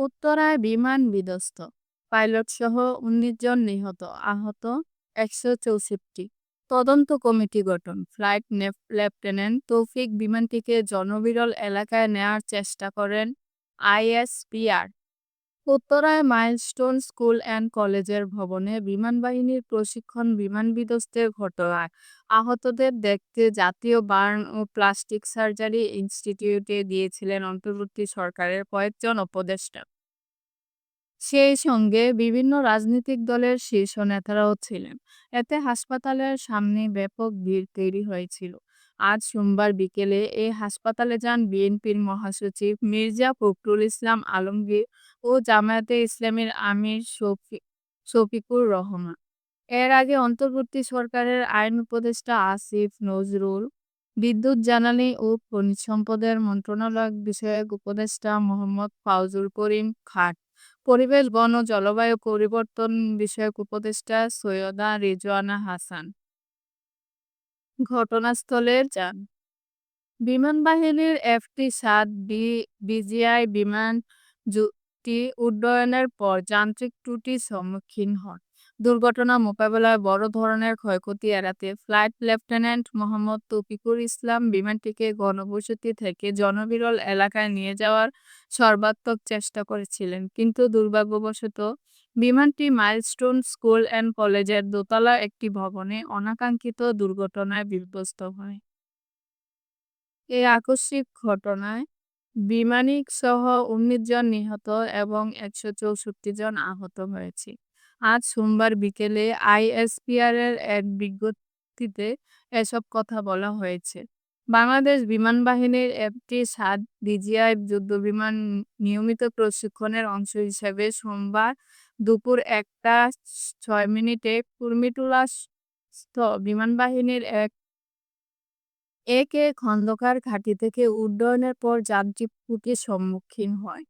উত্তরায় বিমান বিধ্বস্ত, পাইলটসহ ১৯ জন নিহত, আহত ১৬৪। তদন্ত কমিটি গঠন। ফ্লাইট লেফটেন্যান্ট তৌফিক বিমানটিকে জনবিরল এলাকায় নেয়ার চেষ্টা করেন আইএসপিআর। উত্তরায় মাইলস্টোন স্কুল অ্যান্ড কলেজের ভবনে বিমানবাহিনীর প্রশিক্ষণ বিমান বিধ্বস্তের ঘটনায় আহতদের দেখতে জাতীয় বার্ন ও প্লাস্টিক সার্জারি ইনস্টিটিউটে গিয়েছিলেন অন্তর্বর্তী সরকারের কয়েকজন উপদেষ্টা। সেই সঙ্গে বিভিন্ন রাজনৈতিক দলের শীর্ষ নেতারাও ছিলেন। এতে হাসপাতালের সামনে ব্যাপক ভিড় তৈরি হয়েছিল। আজ সোমবার বিকেলে এ হাসপাতালে যান বিএনপির মহাসচিব মির্জা ফখরুল ইসলাম আলমগীর ও জামায়াতে ইসলামীর আমির শফিকুর রহমান। এর আগে অন্তর্বর্তী সরকারের আইন উপদেষ্টা আসিফ নজরুল, বিদ্যুৎ জ্বালানি ও খনিজ সম্পদের মন্ত্রণালয় বিষয়ক উপদেষ্টা মোহাম্মদ ফাউজুল করিম খান, পরিবেশ বন ও জলবায়ু পরিবর্তন বিষয়ক উপদেষ্টা সৈয়দা রিজওয়ানা হাসান ঘটনাস্থলে যান। বিমানবাহিনীর এফটি-৭ বিজিআই বিমান জুটি উড্ডয়নের পর যান্ত্রিক ত্রুটির সম্মুখীন হন। দুর্ঘটনা মোকাবেলায় বড় ধরনের ক্ষয়ক্ষতি এড়াতে ফ্লাইট লেফটেন্যান্ট মোহাম্মদ তৌফিকুর ইসলাম বিমানটিকে ঘনবসতি থেকে জনবিরল এলাকায় নিয়ে যাওয়ার সর্বাত্মক চেষ্টা করেছিলেন, কিন্তু দুর্ভাগ্যবশত বিমানটি মাইলস্টোন স্কুল অ্যান্ড কলেজের দোতলার একটি ভবনে অনাকাঙ্ক্ষিত দুর্ঘটনায় বিধ্বস্ত হয়। এই আকস্মিক ঘটনায় বিমানিসহ ১৯ জন নিহত এবং ১৬৪ জন আহত হয়েছে। আজ সোমবার বিকেলে আইএসপিআরের এক বিজ্ঞপ্তিতে এসব কথা বলা হয়েছে। বাংলাদেশ বিমান বাহিনীর এফটি-৭ বিজিআই যুদ্ধবিমান নিয়মিত প্রশিক্ষণের অংশ হিসেবে সোমবার দুপুর ১টা ৬ মিনিটে কুর্মিটোলাস্থ বিমানবাহিনীর এ কে খন্দকার ঘাঁটি থেকে উড্ডয়নের পর যান্ত্রিক ত্রুটির সম্মুখীন হয়।